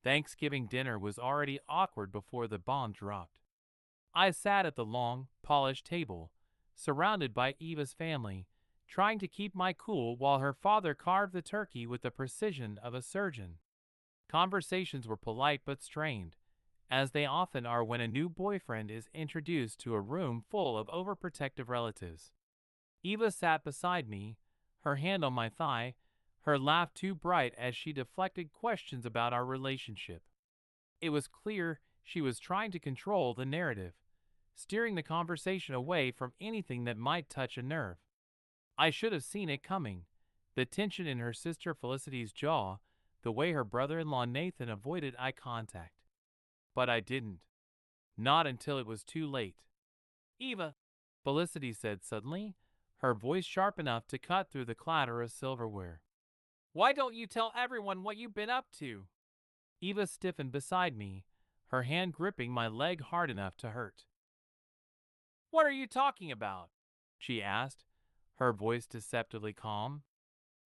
Thanksgiving dinner was already awkward before the bomb dropped. I sat at the long, polished table, surrounded by Eva's family, trying to keep my cool while her father carved the turkey with the precision of a surgeon. Conversations were polite but strained, as they often are when a new boyfriend is introduced to a room full of overprotective relatives. Eva sat beside me, her hand on my thigh, her laugh too bright as she deflected questions about our relationship. It was clear she was trying to control the narrative, steering the conversation away from anything that might touch a nerve. I should have seen it coming. The tension in her sister Felicity's jaw, the way her brother-in-law Nathan avoided eye contact. But I didn't. Not until it was too late. "Eva," Felicity said suddenly, her voice sharp enough to cut through the clatter of silverware. "Why don't you tell everyone what you've been up to?" Eva stiffened beside me, her hand gripping my leg hard enough to hurt. "What are you talking about?" she asked, her voice deceptively calm.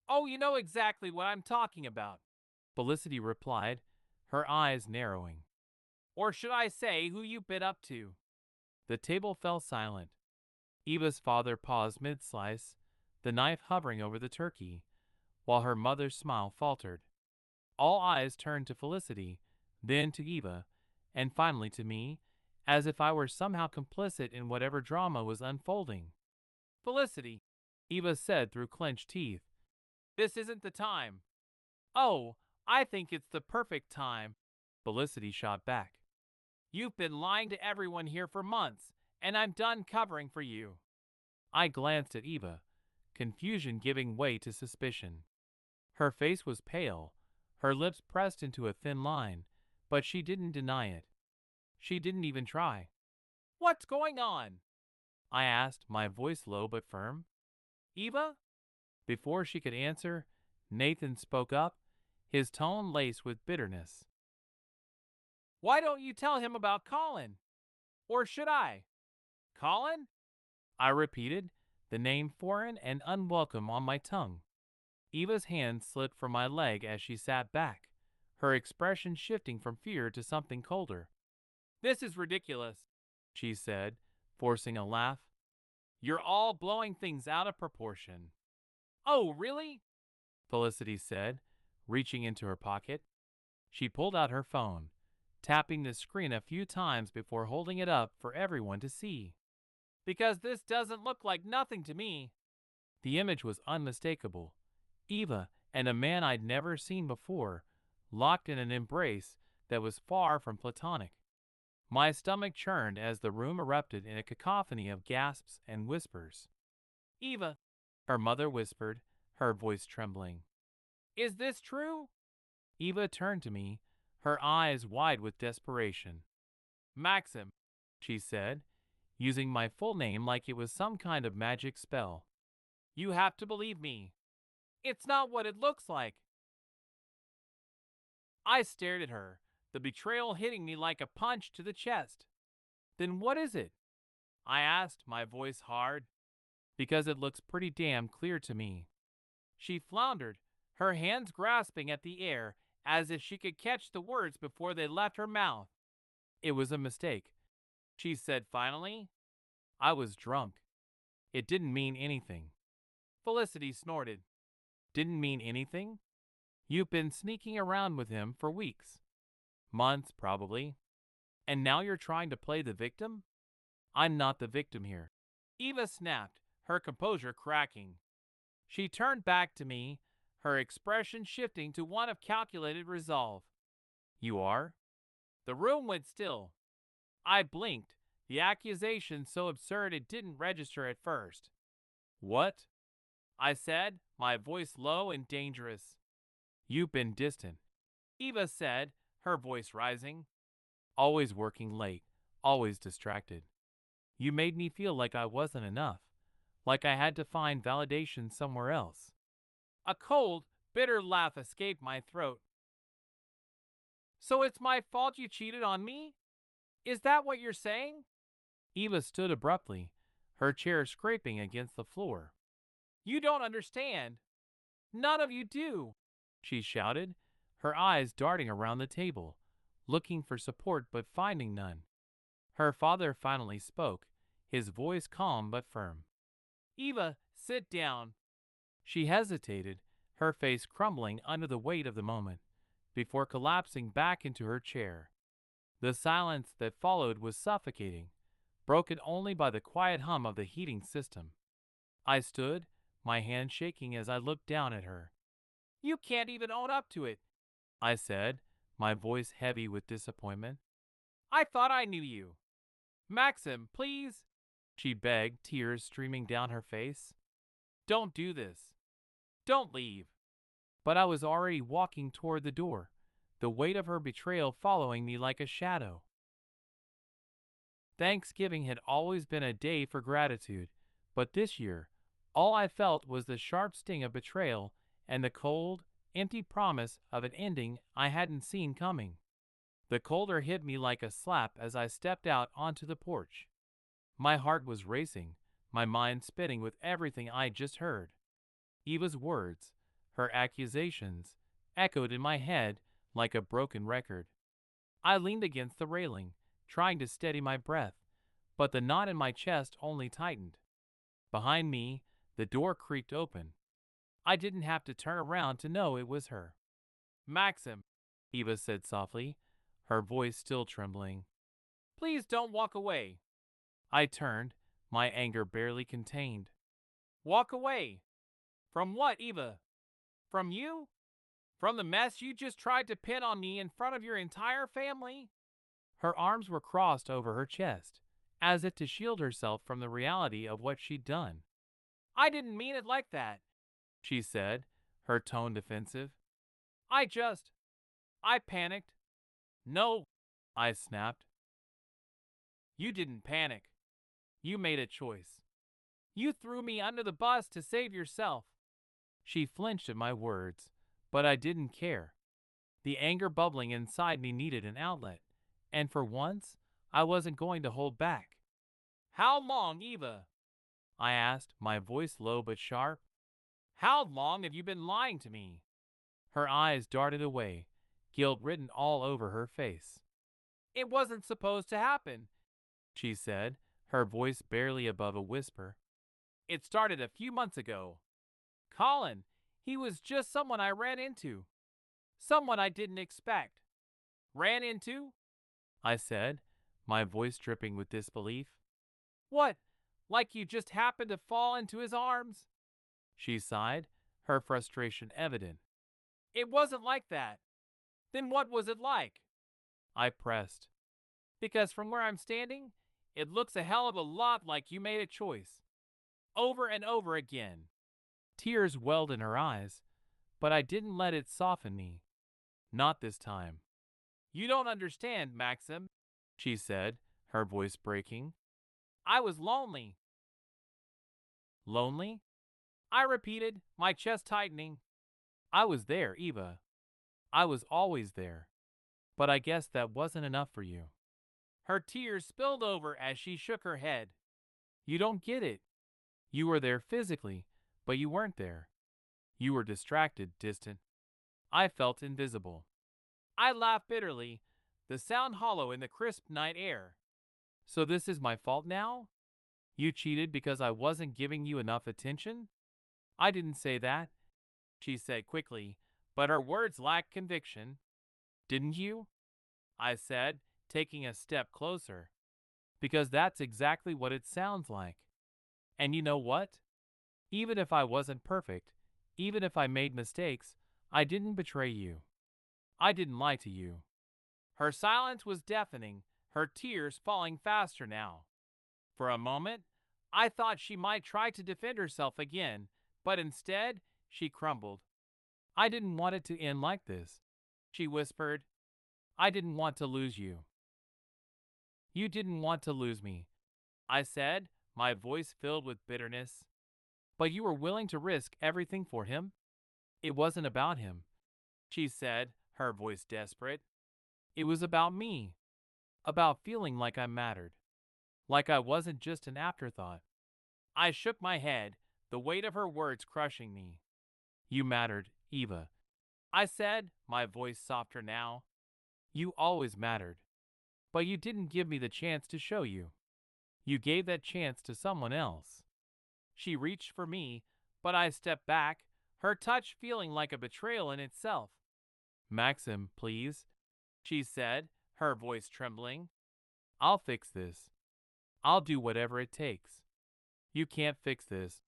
"Oh, you know exactly what I'm talking about," Felicity replied, her eyes narrowing. "Or should I say who you've been up to?" The table fell silent. Eva's father paused mid-slice, the knife hovering over the turkey, while her mother's smile faltered. All eyes turned to Felicity, then to Eva, and finally to me, as if I were somehow complicit in whatever drama was unfolding. "Felicity," Eva said through clenched teeth, "this isn't the time." "Oh, I think it's the perfect time," Felicity shot back. "You've been lying to everyone here for months, and I'm done covering for you." I glanced at Eva, confusion giving way to suspicion. Her face was pale, her lips pressed into a thin line, but she didn't deny it. She didn't even try. "What's going on?" I asked, my voice low but firm. "Eva?" Before she could answer, Nathan spoke up, his tone laced with bitterness. "Why don't you tell him about Colin? Or should I?" "Colin?" I repeated, the name foreign and unwelcome on my tongue. Eva's hand slid from my leg as she sat back, her expression shifting from fear to something colder. "This is ridiculous," she said, forcing a laugh. "You're all blowing things out of proportion." "Oh, really?" Felicity said, reaching into her pocket. She pulled out her phone, tapping the screen a few times before holding it up for everyone to see. "Because this doesn't look like nothing to me." The image was unmistakable. Eva and a man I'd never seen before, locked in an embrace that was far from platonic. My stomach churned as the room erupted in a cacophony of gasps and whispers. "Eva," her mother whispered, her voice trembling. "Is this true?" Eva turned to me, her eyes wide with desperation. "Maxim," she said, using my full name like it was some kind of magic spell. "You have to believe me. It's not what it looks like." I stared at her, the betrayal hitting me like a punch to the chest. "Then what is it?" I asked, my voice hard. "Because it looks pretty damn clear to me." She floundered, her hands grasping at the air as if she could catch the words before they left her mouth. "It was a mistake," she said finally. "I was drunk. It didn't mean anything." Felicity snorted. "Didn't mean anything? You've been sneaking around with him for weeks. Months, probably. And now you're trying to play the victim? I'm not the victim here." Eva snapped, her composure cracking. She turned back to me, her expression shifting to one of calculated resolve. "You are?" The room went still. I blinked, the accusation so absurd it didn't register at first. "What?" I said, my voice low and dangerous. "You've been distant," Eva said, her voice rising. "Always working late, always distracted. You made me feel like I wasn't enough, like I had to find validation somewhere else." A cold, bitter laugh escaped my throat. "So it's my fault you cheated on me? Is that what you're saying?" Eva stood abruptly, her chair scraping against the floor. "You don't understand. None of you do. she shouted, her eyes darting around the table, looking for support but finding none. Her father finally spoke, his voice calm but firm. Eva, sit down. She hesitated, her face crumbling under the weight of the moment, before collapsing back into her chair. The silence that followed was suffocating, broken only by the quiet hum of the heating system. I stood, my hand shaking as I looked down at her. You can't even own up to it, I said, my voice heavy with disappointment. I thought I knew you. Maxim, please, she begged, tears streaming down her face. Don't do this. Don't leave. But I was already walking toward the door, the weight of her betrayal following me like a shadow. Thanksgiving had always been a day for gratitude, but this year, all I felt was the sharp sting of betrayal and the cold, empty promise of an ending I hadn't seen coming. The colder hit me like a slap as I stepped out onto the porch. My heart was racing, my mind spinning with everything I'd just heard. Eva's words, her accusations, echoed in my head like a broken record. I leaned against the railing, trying to steady my breath, but the knot in my chest only tightened. Behind me, the door creaked open. I didn't have to turn around to know it was her. Maxim, Eva said softly, her voice still trembling. Please don't walk away. I turned, my anger barely contained. Walk away? From what, Eva? From you? From the mess you just tried to pin on me in front of your entire family? Her arms were crossed over her chest, as if to shield herself from the reality of what she'd done. I didn't mean it like that, she said, her tone defensive. I panicked. No, I snapped. You didn't panic. You made a choice. You threw me under the bus to save yourself. She flinched at my words, but I didn't care. The anger bubbling inside me needed an outlet, and for once, I wasn't going to hold back. How long, Eva? I asked, my voice low but sharp. How long have you been lying to me? Her eyes darted away, guilt written all over her face. It wasn't supposed to happen, she said, her voice barely above a whisper. It started a few months ago. Colin, he was just someone I ran into. Someone I didn't expect. Ran into? I said, my voice dripping with disbelief. What, like you just happened to fall into his arms? She sighed, her frustration evident. It wasn't like that. Then what was it like? I pressed. Because from where I'm standing, it looks a hell of a lot like you made a choice. Over and over again. Tears welled in her eyes, but I didn't let it soften me. Not this time. You don't understand, Maxim, she said, her voice breaking. I was lonely. Lonely? I repeated, my chest tightening. I was there, Eva. I was always there. But I guess that wasn't enough for you. Her tears spilled over as she shook her head. You don't get it. You were there physically, but you weren't there. You were distracted, distant. I felt invisible. I laughed bitterly, the sound hollow in the crisp night air. So this is my fault now? You cheated because I wasn't giving you enough attention? I didn't say that, she said quickly, but her words lacked conviction. Didn't you? I said, taking a step closer. Because that's exactly what it sounds like. And you know what? Even if I wasn't perfect, even if I made mistakes, I didn't betray you. I didn't lie to you. Her silence was deafening, her tears falling faster now. For a moment, I thought she might try to defend herself again, but instead, she crumbled. I didn't want it to end like this, she whispered. I didn't want to lose you. You didn't want to lose me, I said, my voice filled with bitterness. But you were willing to risk everything for him? It wasn't about him, she said, her voice desperate. It was about me, about feeling like I mattered, like I wasn't just an afterthought. I shook my head, the weight of her words crushing me. You mattered, Eva. I said, my voice softer now. You always mattered, but you didn't give me the chance to show you. You gave that chance to someone else. She reached for me, but I stepped back, her touch feeling like a betrayal in itself. Maxim, please, she said, her voice trembling. I'll fix this. I'll do whatever it takes. You can't fix this,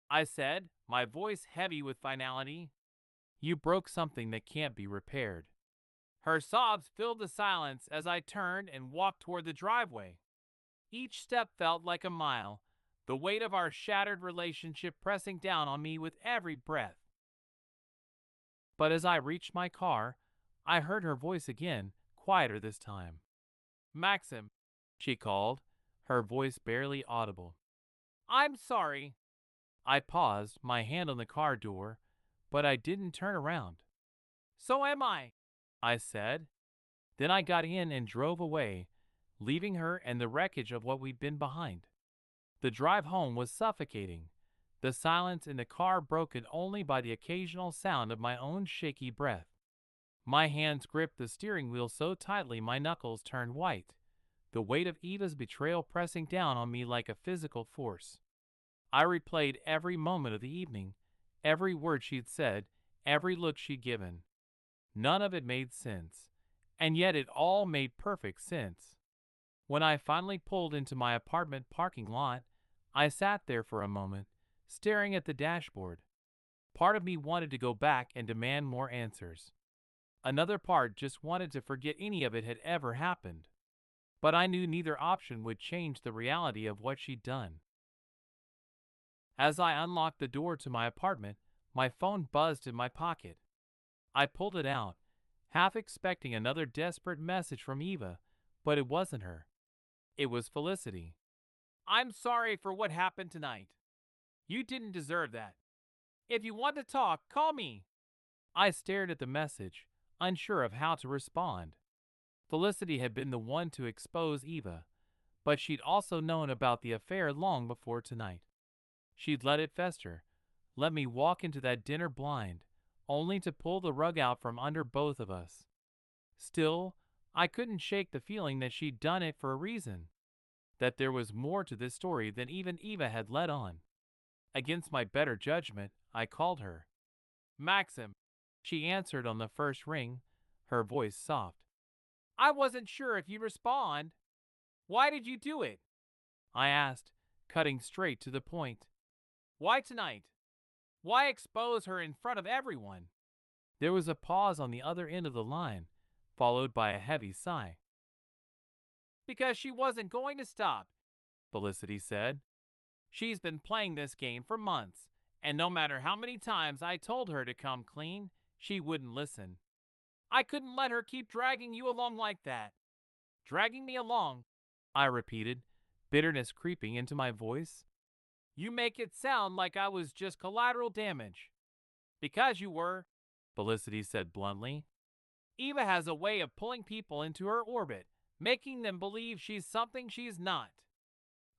I said, my voice heavy with finality. You broke something that can't be repaired. Her sobs filled the silence as I turned and walked toward the driveway. Each step felt like a mile, the weight of our shattered relationship pressing down on me with every breath. But as I reached my car, I heard her voice again, quieter this time. Maxim, she called, her voice barely audible. I'm sorry. I paused, my hand on the car door, but I didn't turn around. So am I said. Then I got in and drove away, leaving her and the wreckage of what we'd been behind. The drive home was suffocating, the silence in the car broken only by the occasional sound of my own shaky breath. My hands gripped the steering wheel so tightly my knuckles turned white, the weight of Eva's betrayal pressing down on me like a physical force. I replayed every moment of the evening, every word she'd said, every look she'd given. None of it made sense, and yet it all made perfect sense. When I finally pulled into my apartment parking lot, I sat there for a moment, staring at the dashboard. Part of me wanted to go back and demand more answers. Another part just wanted to forget any of it had ever happened. But I knew neither option would change the reality of what she'd done. As I unlocked the door to my apartment, my phone buzzed in my pocket. I pulled it out, half expecting another desperate message from Eva, but it wasn't her. It was Felicity. I'm sorry for what happened tonight. You didn't deserve that. If you want to talk, call me. I stared at the message, unsure of how to respond. Felicity had been the one to expose Eva, but she'd also known about the affair long before tonight. She'd let it fester, let me walk into that dinner blind, only to pull the rug out from under both of us. Still, I couldn't shake the feeling that she'd done it for a reason, that there was more to this story than even Eva had let on. Against my better judgment, I called her. Maxim. She answered on the first ring, her voice soft. I wasn't sure if you'd respond. Why did you do it? I asked, cutting straight to the point. Why tonight? Why expose her in front of everyone? There was a pause on the other end of the line, followed by a heavy sigh. Because she wasn't going to stop, Felicity said. She's been playing this game for months, and no matter how many times I told her to come clean, she wouldn't listen. I couldn't let her keep dragging you along like that. Dragging me along, I repeated, bitterness creeping into my voice. You make it sound like I was just collateral damage. Because you were, Felicity said bluntly. Eva has a way of pulling people into her orbit, making them believe she's something she's not.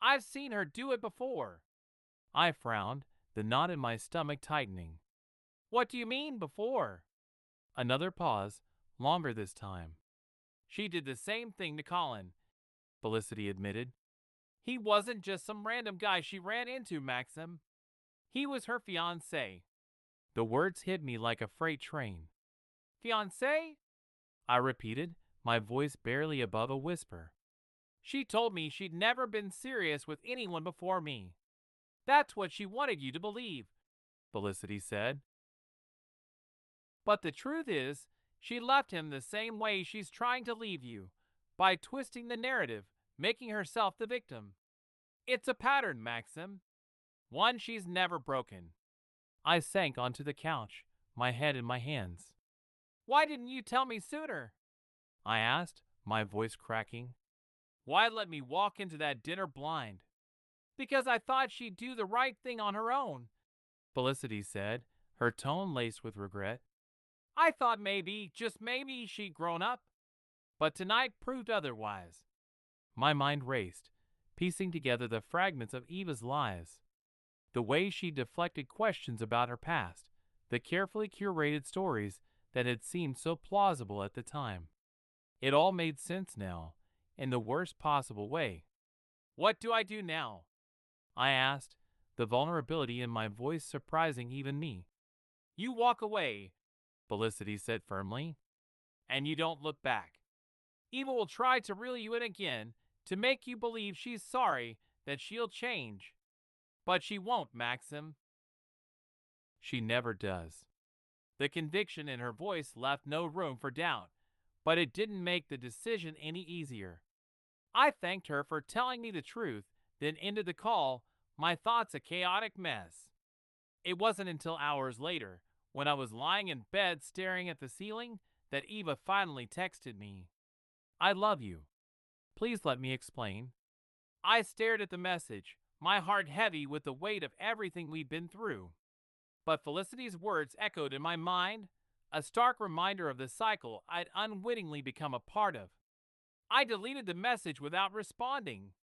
I've seen her do it before. I frowned, the knot in my stomach tightening. What do you mean, before? Another pause, longer this time. She did the same thing to Colin, Felicity admitted. He wasn't just some random guy she ran into, Maxim. He was her fiancé. The words hit me like a freight train. Fiancé? I repeated, my voice barely above a whisper. She told me she'd never been serious with anyone before me. That's what she wanted you to believe, Felicity said. But the truth is, she left him the same way she's trying to leave you, by twisting the narrative, making herself the victim. It's a pattern, Maxim. One she's never broken. I sank onto the couch, my head in my hands. Why didn't you tell me sooner? I asked, my voice cracking. Why let me walk into that dinner blind? Because I thought she'd do the right thing on her own, Felicity said, her tone laced with regret. I thought maybe, just maybe, she'd grown up. But tonight proved otherwise. My mind raced, piecing together the fragments of Eva's lies. The way she deflected questions about her past, the carefully curated stories that had seemed so plausible at the time. It all made sense now, in the worst possible way. "What do I do now?" I asked, the vulnerability in my voice surprising even me. "You walk away," Felicity said firmly, "and you don't look back. Eva will try to reel you in again to make you believe she's sorry, that she'll change. But she won't, Maxim. She never does." The conviction in her voice left no room for doubt, but it didn't make the decision any easier. I thanked her for telling me the truth, then ended the call, my thoughts a chaotic mess. It wasn't until hours later, when I was lying in bed staring at the ceiling, that Eva finally texted me. "I love you. Please let me explain." I stared at the message, my heart heavy with the weight of everything we'd been through. But Felicity's words echoed in my mind, a stark reminder of the cycle I'd unwittingly become a part of. I deleted the message without responding.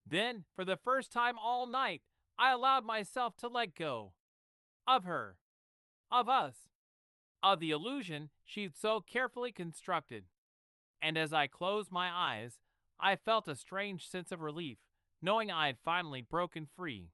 Then, for the first time all night, I allowed myself to let go. Of her. Of us. Of the illusion she'd so carefully constructed. And as I closed my eyes, I felt a strange sense of relief, knowing I had finally broken free.